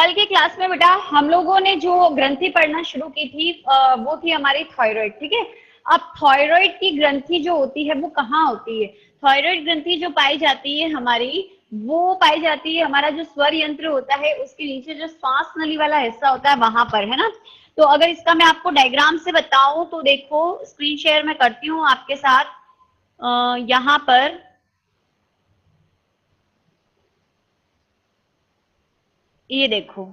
कल के क्लास में बेटा हम लोगों ने जो ग्रंथि पढ़ना शुरू की थी वो थी हमारी थायराइड, ठीक है। अब थायराइड की ग्रंथि जो होती है वो कहाँ होती है? थायराइड ग्रंथि जो पाई जाती है हमारी, वो पाई जाती है हमारा जो स्वर यंत्र होता है उसके नीचे जो श्वास नली वाला हिस्सा होता है वहां पर, है ना। तो अगर इसका मैं आपको डायग्राम से बताऊं तो देखो, स्क्रीन शेयर मैं करती हूँ आपके साथ। यहाँ पर ये देखो,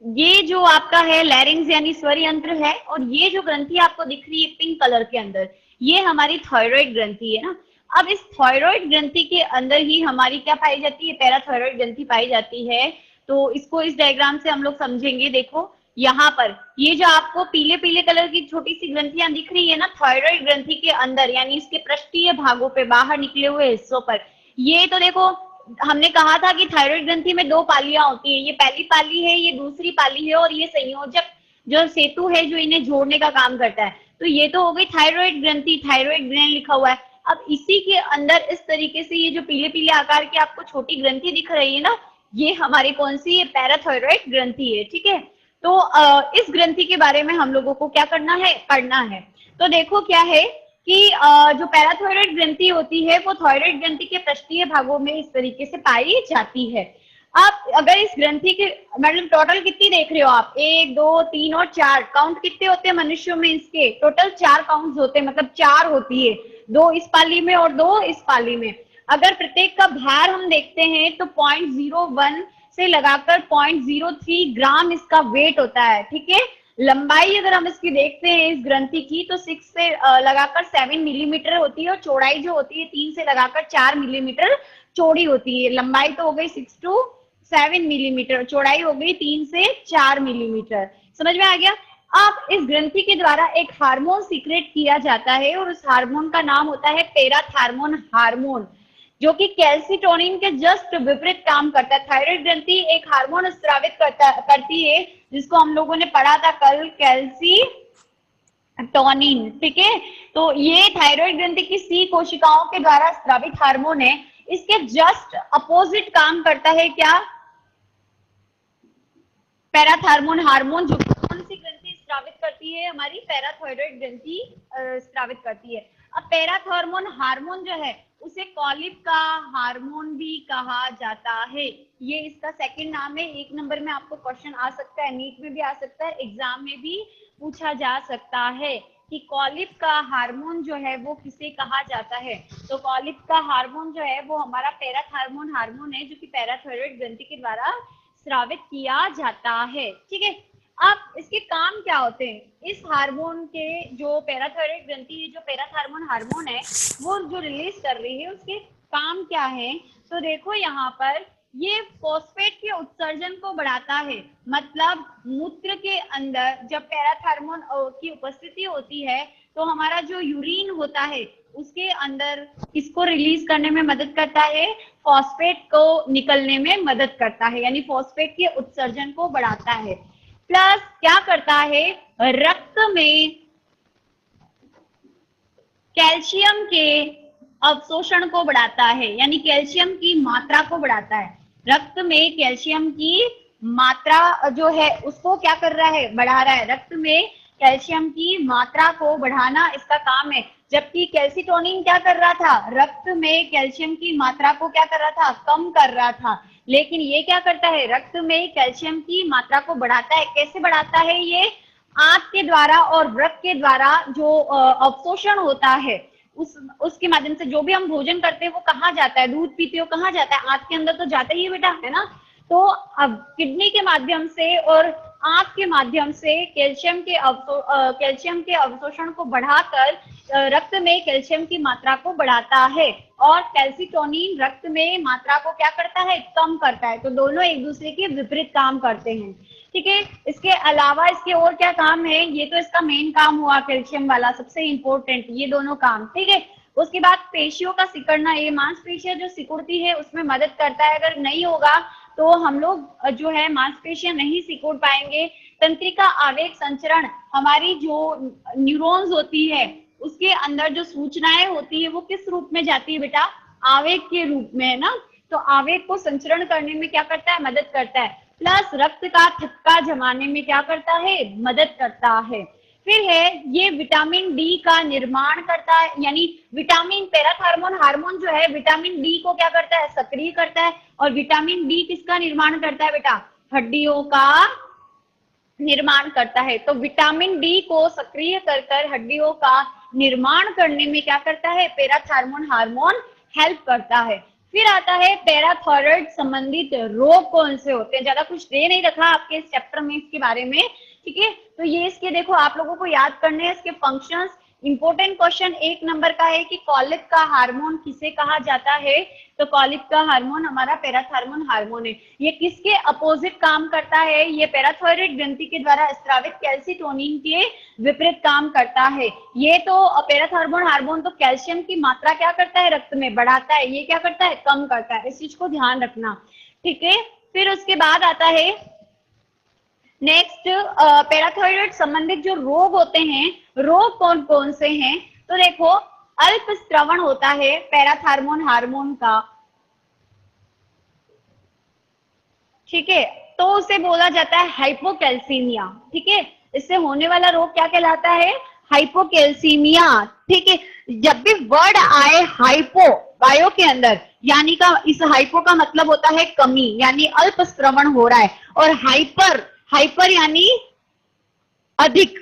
ये जो आपका है लैरिंग्स यानी स्वर यंत्र है, और ये जो ग्रंथि आपको दिख रही है पिंक कलर के अंदर, ये हमारी थायराइड ग्रंथि है ना। अब इस थायराइड ग्रंथि के अंदर ही हमारी क्या पाई जाती है? पैराथायराइड ग्रंथि पाई जाती है। तो इसको इस डायग्राम से हम लोग समझेंगे। देखो यहाँ पर ये जो आपको पीले पीले कलर की छोटी सी ग्रंथियां दिख रही है ना, थायराइड ग्रंथि के अंदर यानी इसके पृष्ठीय भागों पे, बाहर निकले हुए हिस्सों पर, ये तो देखो हमने कहा था कि थायराइड ग्रंथि में दो पालियां होती है, ये पहली पाली है, ये दूसरी पाली है, और ये संयोजक जो सेतु है जो इन्हें जोड़ने का काम करता है। तो ये तो हो गई थायराइड ग्रंथि, थायराइड ग्रैंड लिखा हुआ है। अब इसी के अंदर इस तरीके से ये जो पीले पीले आकार की आपको छोटी ग्रंथि दिख रही है ना, ये हमारी कौन सी? ये पैराथायराइड ग्रंथि है, ठीक है। तो इस ग्रंथि के बारे में हम लोगों को क्या करना है? पढ़ना है। तो देखो क्या है कि जो पैराथायराइड ग्रंथि होती है वो थायराइड ग्रंथि के पृष्ठीय भागों में इस तरीके से पाई जाती है। आप अगर इस ग्रंथि के मतलब टोटल कितनी देख रहे हो आप? 1 2 3 और 4 काउंट कितने होते हैं मनुष्यों में? इसके टोटल 4 काउंट होते हैं, मतलब 4 होती है, 2 इस पाली में और 2 इस पाली में। अगर प्रत्येक का भार हम देखते हैं तो 0.01 से लगाकर 0.03 ग्राम इसका वेट होता है, ठीक है। लंबाई अगर हम इसकी देखते हैं इस ग्रंथि की तो 6 से लगाकर 7 मिलीमीटर होती है, और चौड़ाई जो होती है 3 से लगाकर 4 मिलीमीटर चौड़ी होती है। लंबाई तो हो गई 6 to 7 मिलीमीटर, चौड़ाई हो गई 3 से 4 मिलीमीटर। समझ में आ गया? अब इस ग्रंथि के द्वारा एक हार्मोन सीक्रेट किया जाता है, और उस हार्मोन का नाम होता है पैराथार्मोन हार्मोन, जो कि कैल्सिटोनिन के जस्ट विपरीत काम करता है। थायराइड ग्रंथि एक हार्मोन स्रावित करती है जिसको हम लोगों ने पढ़ा था कल, कैल्सिटोनिन, ठीक है। तो ये थायराइड ग्रंथि की सी कोशिकाओं के द्वारा स्रावित हार्मोन है। इसके जस्ट अपोजिट काम करता है क्या? पैराथार्मोन हार्मोन, जो कौन सी ग्रंथि स्रावित करती है? हमारी पैराथायराइड ग्रंथि स्रावित करती है। अब पैराथार्मोन हार्मोन जो है उसे कॉलिप का हार्मोन भी कहा जाता है। ये इसका सेकंड नाम है। 1 नंबर में आपको क्वेश्चन आ सकता है, नीट में भी आ सकता है, एग्जाम में भी पूछा जा सकता है कि कॉलिप का हार्मोन जो है वो किसे कहा जाता है। तो कॉलिप का हार्मोन जो है वो हमारा पैराथार्मोन हार्मोन है, जो कि पैराथायराइड ग्रंथि के द्वारा स्रावित किया जाता है, ठीक है। अब इसके काम क्या होते हैं? इस हार्मोन के जो पैराथायराइड ग्रंथि जो पैराथार्मोन हार्मोन है वो जो रिलीज कर रही है, उसके काम क्या है? तो देखो यहाँ पर ये फॉस्फेट के उत्सर्जन को बढ़ाता है। मतलब मूत्र के अंदर जब पैराथार्मोन की उपस्थिति होती है तो हमारा जो यूरिन होता है उसके अंदर किसको रिलीज करने में मदद करता है? फॉस्फेट को निकलने में मदद करता है, यानी फॉस्फेट के उत्सर्जन को बढ़ाता है। प्लस क्या करता है? रक्त में कैल्शियम के अवशोषण को बढ़ाता है, यानी कैल्शियम की मात्रा को बढ़ाता है। रक्त में कैल्शियम की मात्रा जो है उसको क्या कर रहा है? बढ़ा रहा है। रक्त में कैल्शियम की मात्रा को बढ़ाना इसका काम है। जबकि कैल्सिटोनिन क्या कर रहा था? रक्त में कैल्शियम की मात्रा को क्या कर रहा था? कम कर रहा था। लेकिन ये क्या करता है? रक्त में कैल्शियम की मात्रा को बढ़ाता है। कैसे बढ़ाता है? ये आंत के द्वारा और रक्त के द्वारा जो अवशोषण होता है उसके माध्यम से। जो भी हम भोजन करते हैं वो कहाँ जाता है? दूध पीते हो कहाँ जाता है? आंत के अंदर तो जाता ही है बेटा, है ना। तो अब किडनी के माध्यम से और आंत के माध्यम से कैल्शियम के अवशोषण को बढ़ाकर रक्त में कैल्शियम की मात्रा को बढ़ाता है, और कैल्सिटोनिन रक्त में मात्रा को क्या करता है? कम करता है। तो दोनों एक दूसरे के विपरीत काम करते हैं, ठीक है। इसके अलावा इसके और क्या काम है? ये तो इसका मेन काम हुआ कैल्शियम वाला, सबसे इंपॉर्टेंट ये दोनों काम, ठीक है। उसके बाद पेशियों का सिकुड़ना, ये मांसपेशियां जो सिकुड़ती है उसमें मदद करता है। अगर नहीं होगा तो हम लोग जो है मांसपेशियां नहीं सिकुड़ पाएंगे। तंत्रिका आवेग संचरण, हमारी जो न्यूरॉन्स होती है उसके अंदर जो सूचनाएं होती है वो किस रूप में जाती है बेटा, आवेग के रूप में, है ना। तो आवेग को संचरण करने में क्या करता है, मदद करता है, प्लस रक्त का थक्का जमाने में क्या करता है, मदद करता है। फिर है ये विटामिन डी का निर्माण करता है, यानी विटामिन पैराथार्मोन हार्मोन जो है विटामिन डी को क्या करता है, सक्रिय करता है। और विटामिन डी किसका निर्माण करता है बेटा, हड्डियों का निर्माण करता है। तो विटामिन डी को सक्रिय कर हड्डियों का निर्माण करने में क्या करता है, पैराथार्मोन हार्मोन हेल्प करता है। फिर आता है पैराथायराइड संबंधित रोग कौन से होते हैं। ज्यादा कुछ दे नहीं रखा आपके इस चैप्टर में इसके बारे में, ठीक है। तो ये इसके देखो आप लोगों को याद करने हैं इसके फंक्शंस। इंपॉर्टेंट क्वेश्चन 1 नंबर का है कि कॉलिक का हार्मोन किसे कहा जाता है। तो कॉलिक का हार्मोन हमारा पैराथार्मोन हार्मोन है। ये किसके अपोजिट काम करता है, ये पैराथायराइड ग्रंथि के द्वारा स्रावित कैल्सिटोनिन के विपरीत काम करता है। ये तो पैराथार्मोन हार्मोन तो कैल्शियम की मात्रा क्या करता है, रक्त में बढ़ाता है, ये क्या करता है, कम करता है। इस चीज को ध्यान रखना, ठीक है। फिर उसके बाद आता है नेक्स्ट पैराथायराइड संबंधित जो रोग होते हैं, रोग कौन कौन से हैं। तो देखो अल्प स्त्रवण होता है पैराथार्मोन हार्मोन का, ठीक है, तो उसे बोला जाता है हाइपोकैल्सीमिया, ठीक है। इससे होने वाला रोग क्या कहलाता है, हाइपोकैल्सीमिया, ठीक है। जब भी वर्ड आए हाइपो बायो के अंदर, यानी का इस हाइपो का मतलब होता है कमी, यानी अल्प स्त्रवण हो रहा है, और हाइपर, हाइपर यानी अधिक,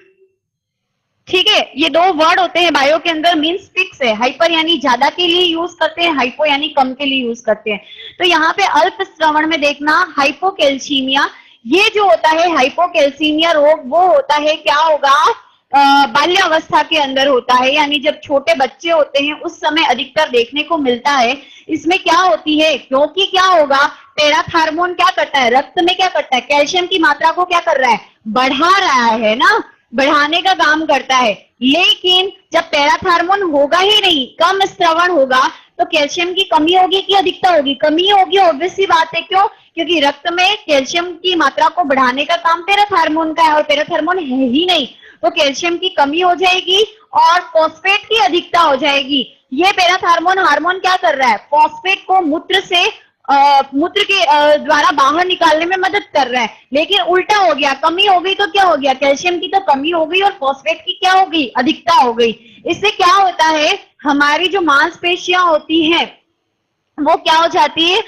ठीक है। ये दो वर्ड होते हैं बायो के अंदर, मींस फिक्स है। हाइपर यानी ज्यादा के लिए यूज करते हैं, हाइपो यानी कम के लिए यूज करते हैं। तो यहाँ पे अल्प स्त्रवण में देखना हाइपोकैल्सीमिया, ये जो होता है हाइपोकैल्सीमिया रोग वो होता है, क्या होगा, बाल्यावस्था के अंदर होता है, यानी जब छोटे बच्चे होते हैं उस समय अधिकतर देखने को मिलता है। इसमें क्या होती है, क्योंकि क्या होगा, पैराथार्मोन क्या करता है, रक्त में क्या करता है, कैल्शियम की मात्रा को क्या कर रहा है, बढ़ा रहा है ना, बढ़ाने का काम करता है। लेकिन जब पैराथार्मोन होगा ही नहीं, कम स्त्रवण होगा, तो कैल्शियम की कमी होगी कि अधिकता होगी, कमी होगी, ऑब्वियस सी बात है। क्यों, क्योंकि रक्त में कैल्शियम की मात्रा को बढ़ाने का काम पैराथार्मोन का है, और पैराथार्मोन है ही नहीं, तो कैल्शियम की कमी हो जाएगी और फॉस्फेट की अधिकता हो जाएगी। ये पैराथार्मोन हार्मोन क्या कर रहा है, फॉस्फेट को मूत्र से मूत्र के द्वारा बाहर निकालने में मदद कर रहा है। लेकिन उल्टा हो गया, कमी हो गई तो क्या हो गया, कैल्शियम की तो कमी हो गई और फॉस्फेट की क्या हो गई, अधिकता हो गई। इससे क्या होता है, हमारी जो मांसपेशियां होती हैं वो क्या हो जाती है,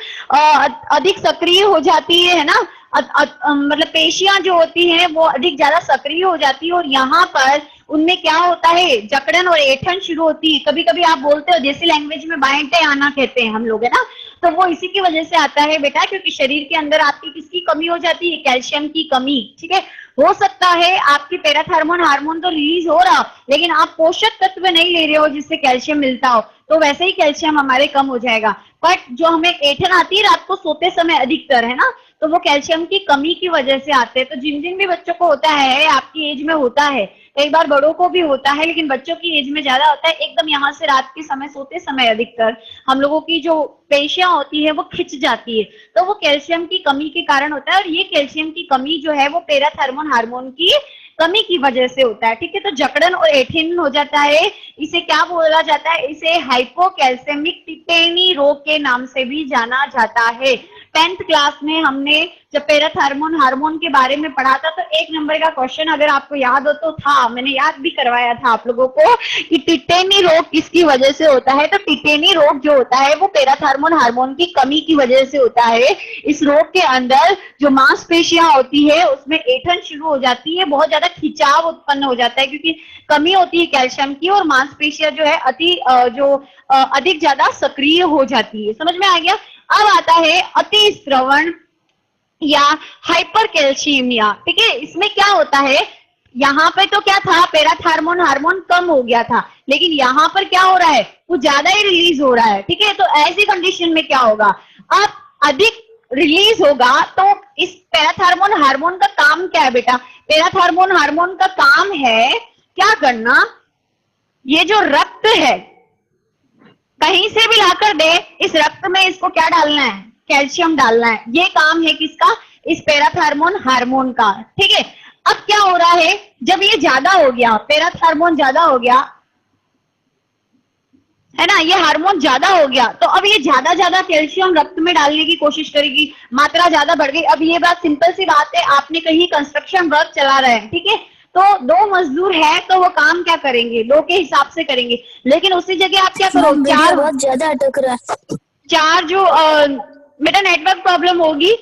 अधिक सक्रिय हो जाती है ना, मतलब पेशियां जो होती हैं वो अधिक ज्यादा सक्रिय हो जाती है, और यहाँ पर उनमें क्या होता है, जकड़न और ऐंठन शुरू होती है। कभी कभी आप बोलते हो देसी लैंग्वेज में बाएंटे आना कहते हैं हम लोग, है ना। तो वो इसी की वजह से आता है बेटा, क्योंकि शरीर के अंदर आपकी किसकी कमी हो जाती है, कैल्शियम की कमी, ठीक है। हो सकता है आपकी पैराथार्मोन हार्मोन तो रिलीज हो रहा, लेकिन आप पोषक तत्व नहीं ले रहे हो जिससे कैल्शियम मिलता हो, तो वैसे ही कैल्शियम हमारे कम हो जाएगा। बट जो हमें ऐंठन आती है रात को सोते समय अधिकतर, है ना, तो वो कैल्शियम की कमी की वजह से आते हैं। तो जिन जिन भी बच्चों को होता है, आपकी एज में होता है, कई बार बड़ों को भी होता है, लेकिन बच्चों की एज में ज्यादा होता है, एकदम यहाँ से रात के समय सोते समय अधिकतर हम लोगों की जो पेशियां होती है वो खिंच जाती है, तो वो कैल्शियम की कमी के कारण होता है। और ये कैल्शियम की कमी जो है वो पैराथार्मोन हार्मोन की कमी की वजह से होता है, ठीक है। तो जकड़न और ऐंठन हो जाता है, इसे क्या बोला जाता है, इसे हाइपोकैल्सेमिक टिटेनी रोग के नाम से भी जाना जाता है। 10th क्लास में हमने जब पैराथार्मोन हार्मोन के बारे में पढ़ा था, तो 1 नंबर का क्वेश्चन अगर आपको याद हो तो था, मैंने याद भी करवाया था आप लोगों को कि टिटेनी रोग किसकी वजह से होता है। तो टिटेनी रोग जो होता है वो पैराथार्मोन हार्मोन की कमी की वजह से होता है। इस रोग के अंदर जो मांसपेशियां होती है उसमें ऐंठन शुरू हो जाती है, बहुत ज्यादा खिंचाव उत्पन्न हो जाता है, क्योंकि कमी होती है कैल्शियम की, और मांसपेशियां जो है अधिक ज्यादा सक्रिय हो जाती है। समझ में आ गया। अब आता है अति स्त्रवण या हाइपरकैल्सीमिया, ठीक है। इसमें क्या होता है, यहाँ पे तो क्या था, पैराथार्मोन हार्मोन कम हो गया था, लेकिन यहाँ पर क्या हो रहा है, वो ज्यादा ही रिलीज हो रहा है, ठीक है। तो ऐसी कंडीशन में क्या होगा, अब अधिक रिलीज होगा, तो इस पैराथार्मोन हार्मोन का काम क्या है बेटा, पैराथार्मोन हार्मोन का काम है क्या करना, ये जो रक्त है कहीं से भी लाकर दे, इस रक्त में इसको क्या डालना है, कैल्शियम डालना है। ये काम है किसका, इस पैराथार्मोन हार्मोन का, ठीक है। अब क्या हो रहा है, जब ये ज्यादा हो गया, पैराथार्मोन ज्यादा हो गया, है ना, ये हार्मोन ज्यादा हो गया तो अब ये ज्यादा ज्यादा कैल्शियम रक्त में डालने की कोशिश करेगी, मात्रा ज्यादा बढ़ गई। अब ये बात सिंपल सी बात है, आपने कहीं कंस्ट्रक्शन वर्क चला रहे हैं, ठीक है, तो 2 मजदूर है तो वो काम क्या करेंगे, 2 के हिसाब से करेंगे, लेकिन उसी जगह आप क्या करो, मैम वीडियो बहुत ज्यादा अटक रहा है। चार जो बेटा नेटवर्क प्रॉब्लम होगी,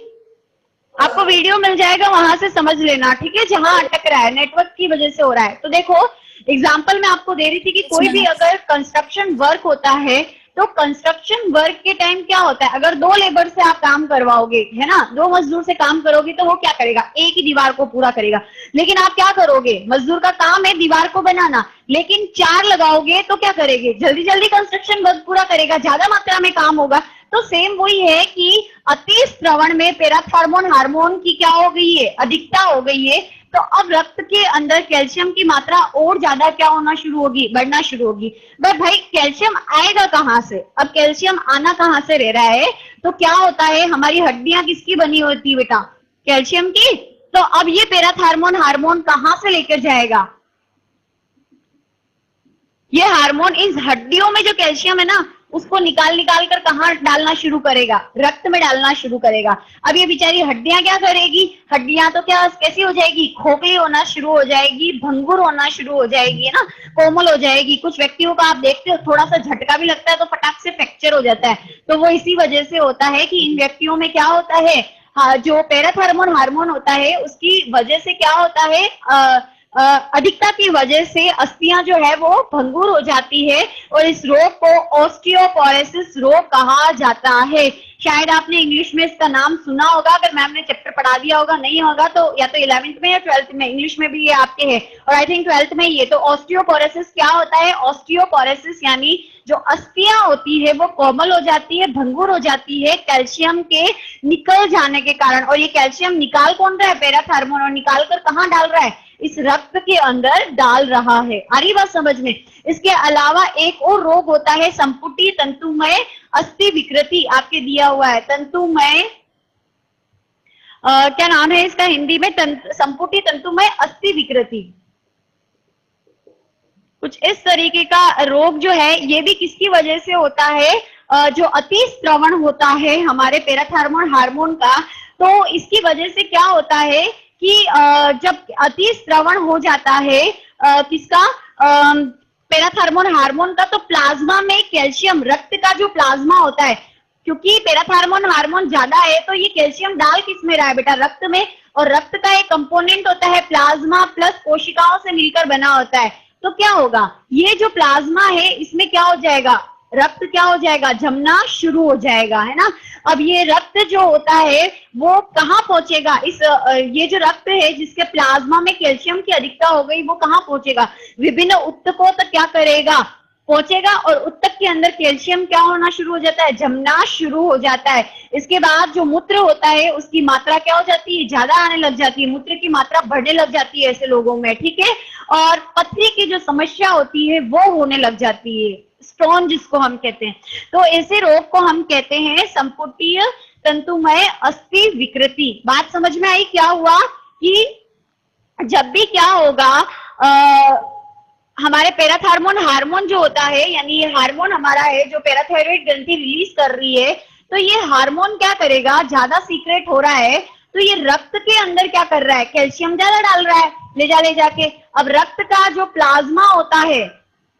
आपको वीडियो मिल जाएगा वहां से समझ लेना, ठीक है, जहां अटक रहा है नेटवर्क की वजह से हो रहा है। तो देखो एग्जाम्पल मैं आपको दे रही थी कि कोई भी अगर कंस्ट्रक्शन वर्क होता है तो कंस्ट्रक्शन वर्क के टाइम क्या होता है, अगर 2 लेबर से आप काम करवाओगे, है ना, 2 मजदूर से काम करोगे तो वो क्या करेगा, एक ही दीवार को पूरा करेगा। लेकिन आप क्या करोगे, मजदूर का काम है दीवार को बनाना, लेकिन 4 लगाओगे तो क्या करेंगे, जल्दी जल्दी कंस्ट्रक्शन वर्क पूरा करेगा, ज्यादा मात्रा में काम होगा। तो सेम वही है कि अति स्त्रवण में पैराथॉर्मोन हार्मोन की क्या हो गई है, अधिकता हो गई है, तो अब रक्त के अंदर कैल्शियम की मात्रा और ज्यादा क्या होना शुरू होगी, बढ़ना शुरू होगी। बट भाई कैल्शियम आएगा कहाँ से, अब कैल्शियम आना कहाँ से रह रहा है, तो क्या होता है, हमारी हड्डियां किसकी बनी होती है बेटा, कैल्शियम की। तो अब ये पैराथॉर्मोन हार्मोन कहाँ से लेकर जाएगा, ये हार्मोन इस हड्डियों में जो कैल्शियम है ना उसको निकाल निकाल कर कहाँ डालना शुरू करेगा, रक्त में डालना शुरू करेगा। अब ये बेचारी हड्डियां क्या करेगी, हड्डियां तो क्या कैसी हो जाएगी, खोखली होना शुरू हो जाएगी, भंगुर होना शुरू हो जाएगी, है ना, कोमल हो जाएगी। कुछ व्यक्तियों का आप देखते हो थोड़ा सा झटका भी लगता है तो फटाक से फ्रैक्चर हो जाता है, तो वो इसी वजह से होता है कि इन व्यक्तियों में क्या होता है, हाँ, जो पैराथॉर्मोन हार्मोन होता है उसकी वजह से क्या होता है, अधिकता की वजह से अस्थियां जो है वो भंगुर हो जाती है और इस रोग को ऑस्टियोपोरोसिस रोग कहा जाता है। शायद आपने इंग्लिश में इसका नाम सुना होगा, अगर मैम ने चैप्टर पढ़ा दिया होगा, नहीं होगा तो या तो 11th में या 12th में, इंग्लिश में भी ये आपके है और आई थिंक 12th में ये। तो ऑस्टियोपोरोसिस क्या होता है, ऑस्टियोपोरोसिस यानी जो अस्थियां होती है वो कोमल हो जाती है, भंगुर हो जाती है कैल्शियम के निकल जाने के कारण। और ये कैल्शियम निकाल कौन रहा है, पैराथॉर्मोन, और निकाल कर कहाँ डाल रहा है, इस रक्त के अंदर डाल रहा है। आ रही बात समझ में। इसके अलावा एक और रोग होता है संपुटी तंतुमय अस्थि विकृति, आपके दिया हुआ है तंतुमय, क्या नाम है इसका हिंदी में, संपुटी तंतुमय अस्थि विकृति, कुछ इस तरीके का रोग जो है ये भी किसकी वजह से होता है, जो अति स्त्रवण होता है हमारे पैराथॉर्मोन हार्मोन का। तो इसकी वजह से क्या होता है कि जब अति स्त्रवण हो जाता है किसका, पैराथॉर्मोन हार्मोन का, तो प्लाज्मा में कैल्शियम, रक्त का जो प्लाज्मा होता है, क्योंकि पैराथॉर्मोन हार्मोन ज्यादा है तो ये कैल्शियम डाल किस में रहा है बेटा, रक्त में, और रक्त का एक कंपोनेंट होता है प्लाज्मा प्लस कोशिकाओं से मिलकर बना होता है। तो क्या होगा, ये जो प्लाज्मा है इसमें क्या हो जाएगा, रक्त क्या हो जाएगा, जमना शुरू हो जाएगा, है ना। अब ये रक्त जो होता है वो कहाँ पहुंचेगा, इस ये जो रक्त है जिसके प्लाज्मा में कैल्शियम की अधिकता हो गई वो कहाँ पहुंचेगा, विभिन्न ऊतकों तक क्या करेगा, पहुंचेगा, और ऊतक के अंदर कैल्शियम क्या होना शुरू हो जाता है, जमना शुरू हो जाता है। इसके बाद जो मूत्र होता है उसकी मात्रा क्या हो जाती है, ज्यादा आने लग जाती है, मूत्र की मात्रा बढ़ने लग जाती है ऐसे लोगों में, ठीक है। और पथरी की जो समस्या होती है वो होने लग जाती है, स्टोन जिसको हम कहते हैं। तो ऐसे रोग को हम कहते हैं संपुटीय तंतुमय अस्थि विकृति। बात समझ में आई, क्या हुआ कि जब भी क्या होगा, हमारे पैराथॉर्मोन हार्मोन जो होता है, यानी ये हार्मोन हमारा है जो पैराथायरॉइड ग्रंथि रिलीज कर रही है, तो ये हार्मोन क्या करेगा, ज्यादा सीक्रेट हो रहा है तो ये रक्त के अंदर क्या कर रहा है, कैल्शियम ज्यादा डाल रहा है ले जाके। अब रक्त का जो प्लाज्मा होता है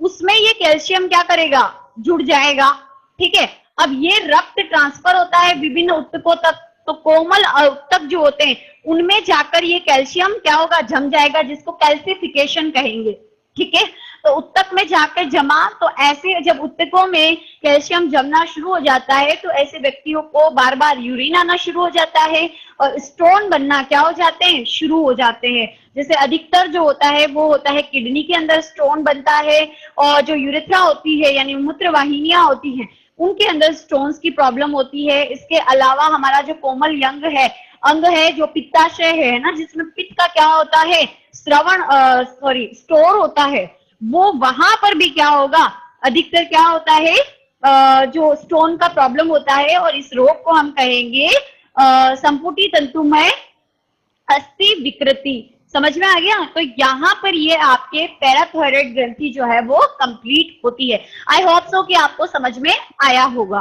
उसमें ये कैल्शियम क्या करेगा, जुड़ जाएगा, ठीक है। अब ये रक्त ट्रांसफर होता है विभिन्न ऊतकों तक, तो कोमल ऊतक जो होते हैं उनमें जाकर ये कैल्शियम क्या होगा, जम जाएगा, जिसको कैल्सिफिकेशन कहेंगे, ठीक है। तो ऊतक में जाकर जमा, तो ऐसे जब ऊतकों में कैल्शियम जमना शुरू हो जाता है तो ऐसे व्यक्तियों को बार बार यूरिन आना शुरू हो जाता है और स्टोन बनना क्या हो जाते हैं, शुरू हो जाते हैं। जैसे अधिकतर जो होता है वो होता है किडनी के अंदर स्टोन बनता है, और जो यूरेथ्रा होती है यानी मूत्र वाहिनियां होती हैं उनके अंदर स्टोन्स की प्रॉब्लम होती है। इसके अलावा हमारा जो कोमल अंग है जो पित्ताशय है ना, जिसमें पित्त का क्या होता है, स्टोर होता है, वो वहां पर भी क्या होगा, अधिकतर क्या होता है, जो स्टोन का प्रॉब्लम होता है, और इस रोग को हम कहेंगे संपुटी तंतुमय अस्थि विकृति। समझ में आ गया? तो यहाँ पर ये आपके पैराथायराइड ग्रंथि जो है वो कंप्लीट होती है। आई होप सो कि आपको समझ में आया होगा।